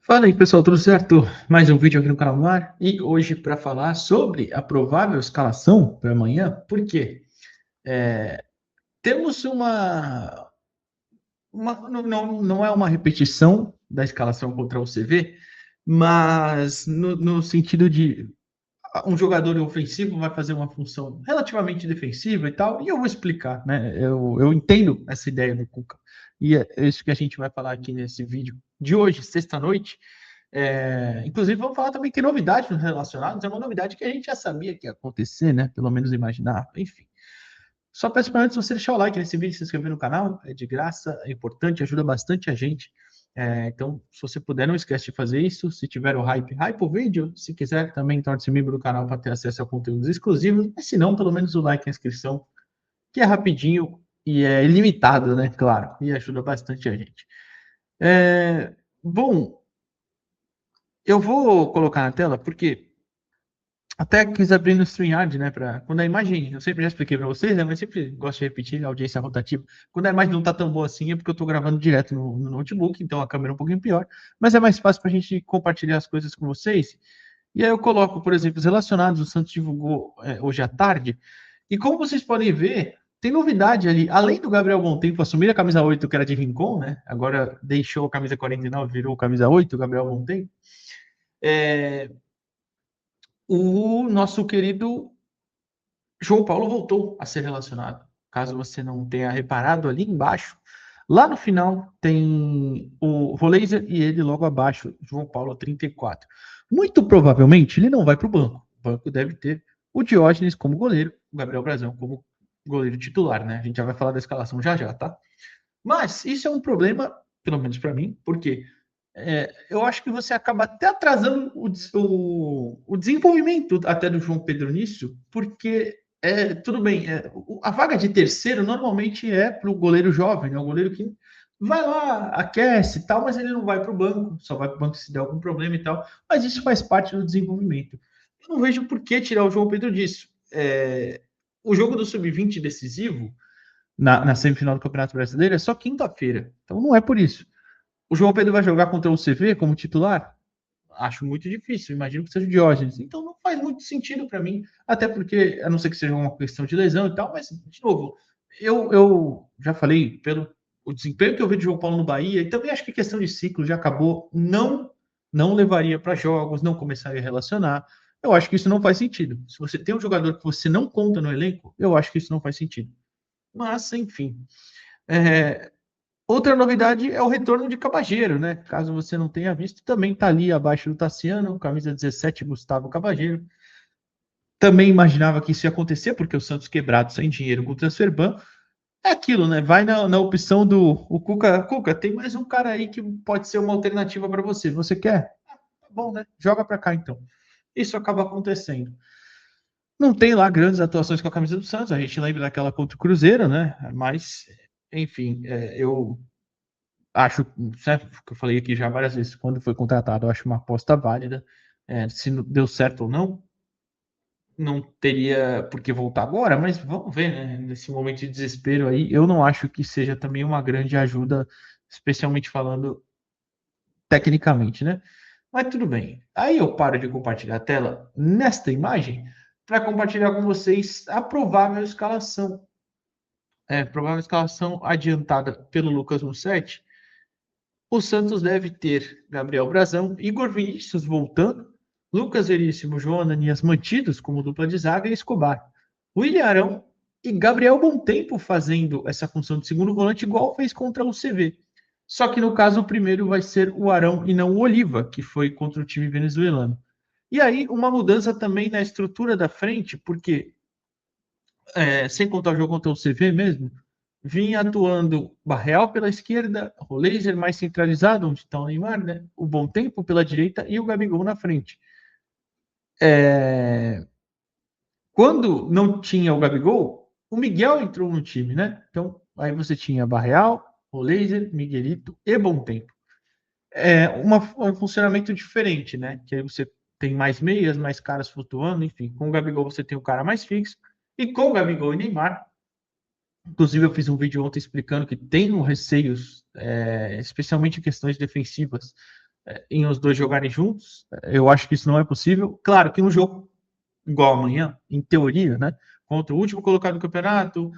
Fala aí, pessoal, tudo certo? Mais um vídeo aqui no canal no ar e hoje para falar sobre a provável escalação para amanhã. Por quê? Temos não é uma repetição da escalação contra o CV, mas no sentido de um jogador ofensivo vai fazer uma função relativamente defensiva e tal, e eu vou explicar, né? Eu entendo essa ideia do Cuca e é isso que a gente vai falar aqui nesse vídeo de hoje, sexta-noite. Inclusive, vamos falar também que tem novidade nos relacionados, é uma novidade que a gente já sabia que ia acontecer, né? Pelo menos imaginava, enfim. Só peço para antes você deixar o like nesse vídeo, se inscrever no canal, é de graça, é importante, ajuda bastante a gente. Então, se você puder, não esquece de fazer isso. Se tiver o hype o vídeo. Se quiser, também torne-se membro do canal para ter acesso a conteúdos exclusivos. Mas se não, pelo menos o like e a inscrição, que é rapidinho e é ilimitado, né? Claro, e ajuda bastante a gente. Bom, eu vou colocar na tela porque até quis abrir no StreamYard, né? Para quando a imagem, eu sempre já expliquei para vocês, né? Mas sempre gosto de repetir a audiência rotativa. Quando a imagem não tá tão boa assim, é porque eu estou gravando direto no notebook, então a câmera é um pouquinho pior. Mas é mais fácil para a gente compartilhar as coisas com vocês. E aí eu coloco, por exemplo, os relacionados. O Santos divulgou hoje à tarde. E como vocês podem ver, tem novidade ali. Além do Gabriel Montempo assumir a camisa 8, que era de Rincon, né? Agora deixou a camisa 49, virou a camisa 8, o Gabriel Montempo. O nosso querido João Paulo voltou a ser relacionado. Caso você não tenha reparado ali embaixo, lá no final tem o Roleiser e ele logo abaixo, João Paulo 34. Muito provavelmente ele não vai para o banco. O banco deve ter o Diógenes como goleiro, o Gabriel Brazão como goleiro titular, né? A gente já vai falar da escalação já já, tá? Mas isso é um problema, pelo menos para mim, porque eu acho que você acaba até atrasando o desenvolvimento até do João Pedro nisso, porque tudo bem, a vaga de terceiro normalmente é para o goleiro jovem, né? O goleiro que vai lá, aquece e tal, mas ele não vai para o banco, só vai para o banco se der algum problema e tal, mas isso faz parte do desenvolvimento. Eu não vejo por que tirar o João Pedro disso. O jogo do Sub-20 decisivo, na semifinal do Campeonato Brasileiro, é só quinta-feira, então não é por isso. O João Pedro vai jogar contra o CV como titular? Acho muito difícil, imagino que seja o Diógenes. Então não faz muito sentido para mim, até porque, a não ser que seja uma questão de lesão e tal, mas, de novo, eu já falei pelo o desempenho que eu vi de João Paulo no Bahia, e também acho que a questão de ciclo já acabou, não levaria para jogos, não começaria a relacionar. Eu acho que isso não faz sentido. Se você tem um jogador que você não conta no elenco, eu acho que isso não faz sentido. Mas, enfim. É, Outra novidade é o retorno de Cabageiro, né? Caso você não tenha visto, também está ali abaixo do Tassiano, camisa 17, Gustavo Cabageiro. Também imaginava que isso ia acontecer, porque o Santos quebrado sem dinheiro com o Transferban. É aquilo, né? Vai na opção do o Cuca. Cuca, tem mais um cara aí que pode ser uma alternativa para você. Você quer? Tá bom, né? Joga para cá então. Isso acaba acontecendo. Não tem lá grandes atuações com a camisa do Santos. A gente lembra daquela contra o Cruzeiro, né? Mas, enfim, eu acho, certo, que eu falei aqui já várias vezes, quando foi contratado, eu acho uma aposta válida. Se deu certo ou não, não teria por que voltar agora, mas vamos ver, né? Nesse momento de desespero aí, eu não acho que seja também uma grande ajuda, especialmente falando tecnicamente, né? Mas tudo bem. Aí eu paro de compartilhar a tela nesta imagem para compartilhar com vocês a provável escalação. Provável escalação adiantada pelo Lucas Mussetti. O Santos deve ter Gabriel Brazão, Igor Vinícius voltando, Lucas Veríssimo, João Ananias mantidos como dupla de zaga e Escobar. William Arão e Gabriel Montempo fazendo essa função de segundo volante igual fez contra o CV. Só que no caso o primeiro vai ser o Arão e não o Oliva, que foi contra o time venezuelano. E aí uma mudança também na estrutura da frente, porque sem contar o jogo contra o CV mesmo, vinha atuando Barreal pela esquerda, o Laser mais centralizado, onde está o Neymar, né? O Bom Tempo pela direita e o Gabigol na frente. Quando não tinha o Gabigol, o Miguel entrou no time, né? Então, aí você tinha Barreal, o Laser, Miguelito e Bom Tempo. Um funcionamento diferente, né? Que aí você tem mais meias, mais caras flutuando, enfim. Com o Gabigol você tem o cara mais fixo. E com o Gabigol e Neymar, inclusive, eu fiz um vídeo ontem explicando que tem receios, especialmente em questões defensivas, em os dois jogarem juntos. Eu acho que isso não é possível. Claro que um jogo igual amanhã, em teoria, né? Contra o último colocado do campeonato,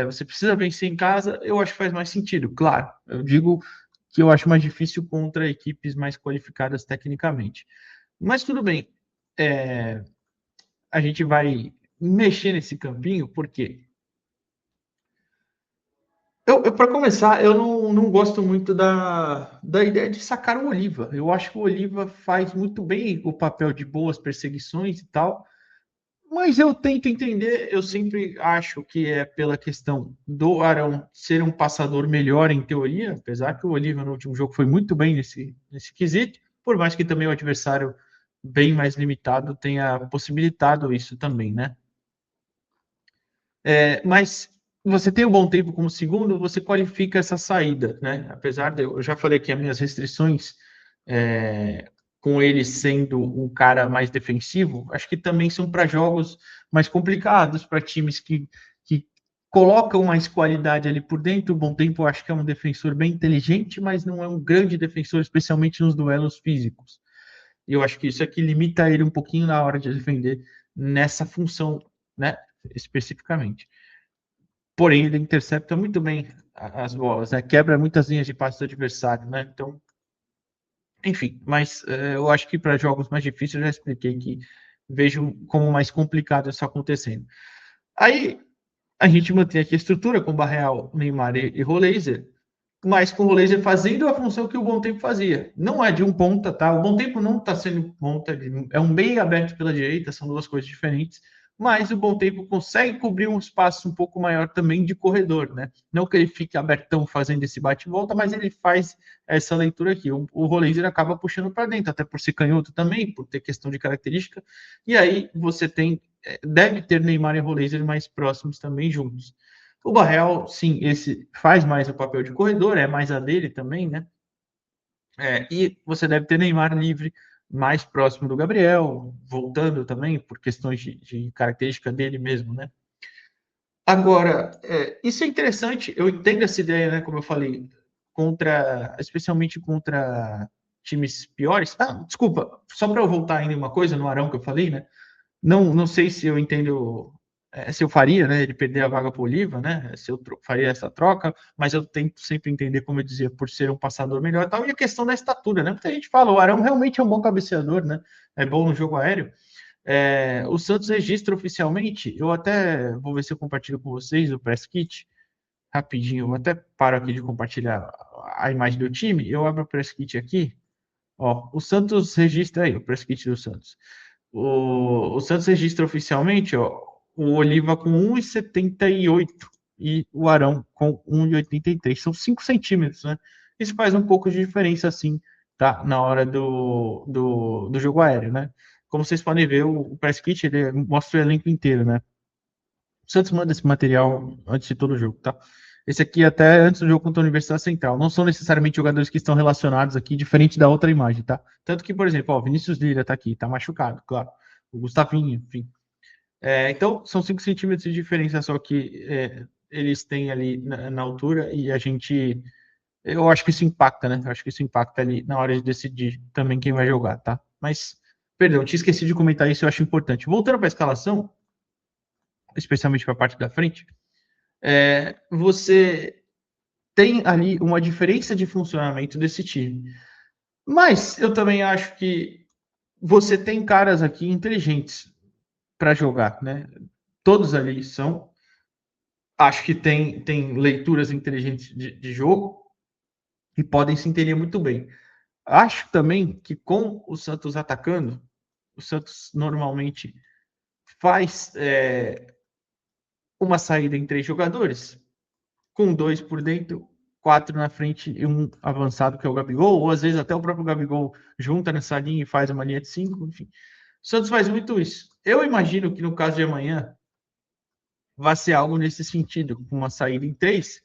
você precisa vencer em casa, eu acho que faz mais sentido. Claro, eu digo que eu acho mais difícil contra equipes mais qualificadas tecnicamente. Mas tudo bem, a gente vai mexer nesse campinho, porque para começar, eu não gosto muito da ideia de sacar o Oliva. Eu acho que o Oliva faz muito bem o papel de boas perseguições e tal, mas eu tento entender, eu sempre acho que é pela questão do Arão ser um passador melhor em teoria, apesar que o Oliva no último jogo foi muito bem nesse quesito, por mais que também o adversário bem mais limitado tenha possibilitado isso também, né? Mas você tem o bom tempo como segundo, você qualifica essa saída, né? Apesar de eu já falei que as minhas restrições com ele sendo um cara mais defensivo, acho que também são para jogos mais complicados, para times que colocam mais qualidade ali por dentro. O bom tempo eu acho que é um defensor bem inteligente, mas não é um grande defensor, especialmente nos duelos físicos. E eu acho que isso é que limita ele um pouquinho na hora de defender nessa função, né? Especificamente. Porém, ele intercepta muito bem as bolas, né? Quebra muitas linhas de passe do adversário, né? Então, enfim, mas eu acho que para jogos mais difíceis eu já expliquei que vejo como mais complicado isso acontecendo. Aí a gente mantém aqui a estrutura com Barreal, Neymar e Roleiser, mas com o Roleiser fazendo a função que o Bom Tempo fazia. Não é de um ponta, tá? O Bom Tempo não está sendo ponta, é um meio aberto pela direita, são duas coisas diferentes, mas o Bom Tempo consegue cobrir um espaço um pouco maior também de corredor, né? Não que ele fique abertão fazendo esse bate-volta, mas ele faz essa leitura aqui. O Roleiser acaba puxando para dentro, até por ser canhoto também, por ter questão de característica, e aí você tem, deve ter Neymar e Roleiser mais próximos também juntos. O Barreal, sim, esse faz mais o papel de corredor, é mais a dele também, né? E você deve ter Neymar livre, mais próximo do Gabriel, voltando também, por questões de característica dele mesmo, né? Agora, isso é interessante, eu entendo essa ideia, né? Como eu falei, especialmente contra times piores. Ah, desculpa, só para eu voltar ainda uma coisa no Arão que eu falei, né? Não sei se eu entendo, se eu faria, né, ele perder a vaga para o Oliva, né, se eu faria essa troca, mas eu tento sempre entender, como eu dizia, por ser um passador melhor e tal, e a questão da estatura, né, muita gente fala, o Arão realmente é um bom cabeceador, né, é bom no jogo aéreo. O Santos registra oficialmente, eu até vou ver se eu compartilho com vocês o press kit, rapidinho, eu até paro aqui de compartilhar a imagem do time, eu abro o press kit aqui, ó, o Santos registra aí, o press kit do Santos. O Santos registra oficialmente, ó, o Oliva com 1,78 e o Arão com 1,83. São 5 centímetros, né? Isso faz um pouco de diferença, assim, tá? Na hora do jogo aéreo, né? Como vocês podem ver, o press kit ele mostra o elenco inteiro, né? O Santos manda esse material antes de todo o jogo, tá? Esse aqui até antes do jogo contra a Universidade Central. Não são necessariamente jogadores que estão relacionados aqui, diferente da outra imagem, tá? Tanto que, por exemplo, ó, Vinícius Lira tá aqui, tá machucado, claro. O Gustavinho, enfim. Então, são 5 centímetros de diferença só que eles têm ali na altura e a gente. Eu acho que isso impacta, né? Eu acho que isso impacta ali na hora de decidir também quem vai jogar, tá? Mas, perdão, tinha esquecido de comentar isso, eu acho importante. Voltando para a escalação, especialmente para a parte da frente, você tem ali uma diferença de funcionamento desse time. Mas eu também acho que você tem caras aqui inteligentes para jogar, né? Todos ali são. Acho que tem leituras inteligentes de jogo e podem se entender muito bem. Acho também que com o Santos atacando, o Santos normalmente faz uma saída em 3 jogadores, com 2 por dentro, 4 na frente e um avançado que é o Gabigol, ou às vezes até o próprio Gabigol junta nessa linha e faz uma linha de 5, enfim. O Santos faz muito isso. Eu imagino que no caso de amanhã vai ser algo nesse sentido, com uma saída em 3,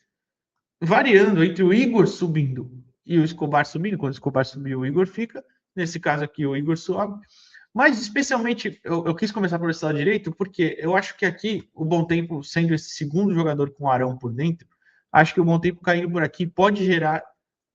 variando entre o Igor subindo e o Escobar subindo. Quando o Escobar subir, o Igor fica. Nesse caso aqui, o Igor sobe. Mas, especialmente, eu quis começar por esse lado direito, porque eu acho que aqui, o Bom Tempo, sendo esse segundo jogador com o Arão por dentro, acho que o Bom Tempo caindo por aqui pode gerar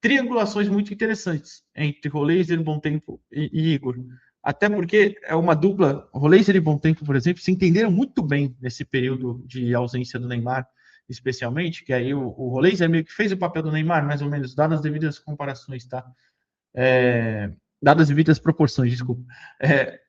triangulações muito interessantes entre Roleiser, Bontempo e Igor. Até porque é uma dupla, Roleiser e Bontempo, por exemplo, se entenderam muito bem nesse período de ausência do Neymar, especialmente, que aí o Roleiser meio que fez o papel do Neymar, mais ou menos, dadas as devidas comparações, tá? Dadas as devidas proporções, desculpa.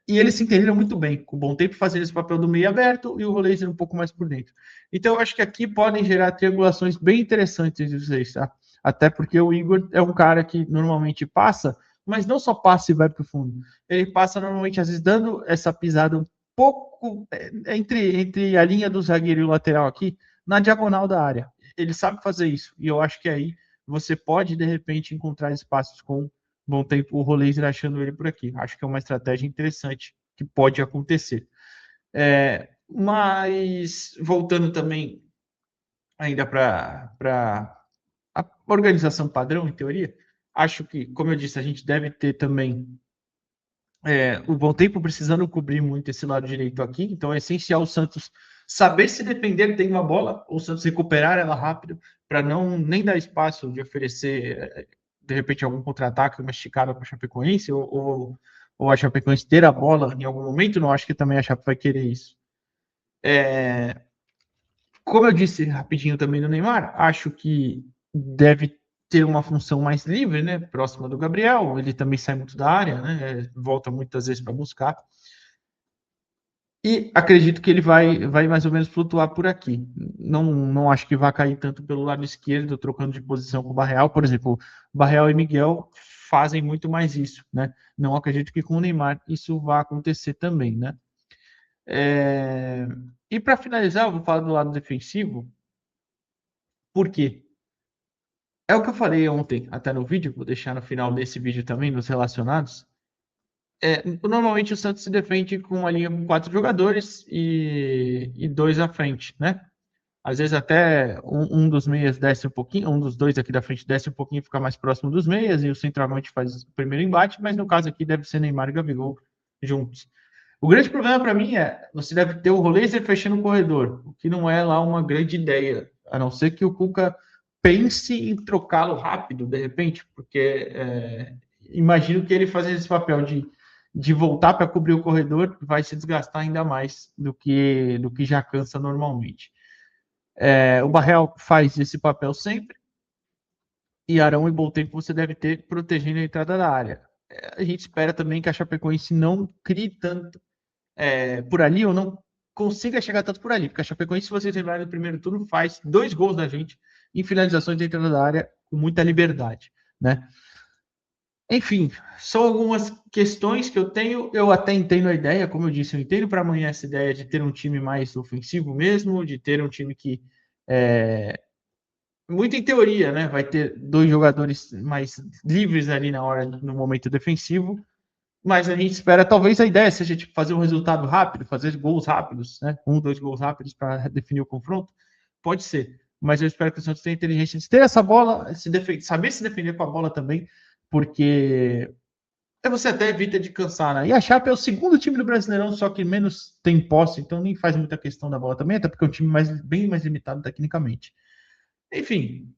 E eles se entenderam muito bem, com o Bontempo fazendo esse papel do meio aberto e o Roleiser um pouco mais por dentro. Então, eu acho que aqui podem gerar triangulações bem interessantes entre vocês, tá? Até porque o Igor é um cara que normalmente passa, mas não só passa e vai para o fundo. Ele passa normalmente, às vezes, dando essa pisada um pouco entre a linha do zagueiro e o lateral aqui, na diagonal da área. Ele sabe fazer isso. E eu acho que aí você pode, de repente, encontrar espaços com bom tempo o Roleiser achando ele por aqui. Acho que é uma estratégia interessante que pode acontecer. Mas, voltando também ainda para a organização padrão, em teoria, acho que, como eu disse, a gente deve ter também o Bom Tempo precisando cobrir muito esse lado direito aqui, então é essencial o Santos saber se defender tem uma bola, ou o Santos recuperar ela rápido, para não nem dar espaço de oferecer, de repente, algum contra-ataque, uma esticada para a Chapecoense, ou a Chapecoense ter a bola em algum momento, não acho que também a Chape vai querer isso. Como eu disse rapidinho também no Neymar, acho que deve ter uma função mais livre, né? Próxima do Gabriel. Ele também sai muito da área, né? Volta muitas vezes para buscar. E acredito que ele vai mais ou menos flutuar por aqui. Não acho que vai cair tanto pelo lado esquerdo, trocando de posição com o Barreal. Por exemplo, Barreal e Miguel fazem muito mais isso, né? Não acredito que com o Neymar isso vá acontecer também, né? E para finalizar, eu vou falar do lado defensivo. Por quê? É o que eu falei ontem, até no vídeo, vou deixar no final desse vídeo também, nos relacionados. Normalmente o Santos se defende com uma linha com 4 jogadores e 2 à frente, né? Às vezes até um dos meias desce um pouquinho, um dos dois aqui da frente desce um pouquinho e fica mais próximo dos meias, e o centroavante faz o primeiro embate, mas no caso aqui deve ser Neymar e Gabigol juntos. O grande problema para mim você deve ter o Roleiser fechando o corredor, o que não é lá uma grande ideia, a não ser que o Cuca pense em trocá-lo rápido, de repente, porque imagino que ele fazendo esse papel de voltar para cobrir o corredor vai se desgastar ainda mais do que já cansa normalmente. O Barreal faz esse papel sempre, e Arão e Boltempo você deve ter protegendo a entrada da área. A gente espera também que a Chapecoense não crie tanto por ali, ou não consiga chegar tanto por ali, porque a Chapecoense, se vocês lembrarem do primeiro turno, faz 2 gols da gente em finalizações de entrada da área com muita liberdade, né? Enfim, são algumas questões que eu tenho. Eu até entendo a ideia, como eu disse, eu entendo para amanhã essa ideia de ter um time mais ofensivo mesmo, de ter um time que muito em teoria, né? Vai ter 2 jogadores mais livres ali na hora, no momento defensivo, mas a gente espera, talvez a ideia seja tipo, fazer um resultado rápido, fazer gols rápidos, né? 2 gols rápidos para definir o confronto. Pode ser, mas eu espero que o Santos tenha inteligência de ter essa bola, saber se defender com a bola também, porque você até evita de cansar, né? E a Chape é o segundo time do Brasileirão, só que menos tem posse, então nem faz muita questão da bola também, até porque é um time bem mais limitado tecnicamente. Enfim,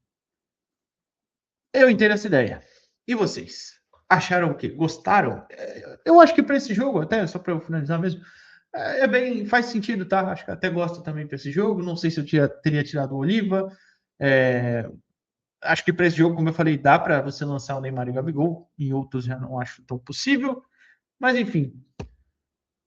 eu entendo essa ideia. E vocês? Acharam o quê? Gostaram? Eu acho que para esse jogo, até só para eu finalizar mesmo, faz sentido, tá? Acho que até gosto também para esse jogo. Não sei se eu teria tirado o Oliva. Acho que para esse jogo, como eu falei, dá para você lançar o Neymar e o Gabigol. Em outros já não acho tão possível. Mas enfim,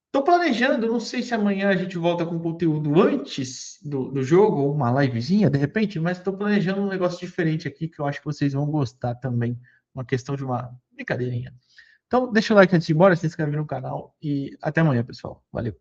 estou planejando. Não sei se amanhã a gente volta com conteúdo antes do jogo, ou uma livezinha, de repente, mas estou planejando um negócio diferente aqui que eu acho que vocês vão gostar também. Uma questão de uma brincadeirinha. Então, deixa o like antes de ir embora, se inscreve no canal e até amanhã, pessoal. Valeu.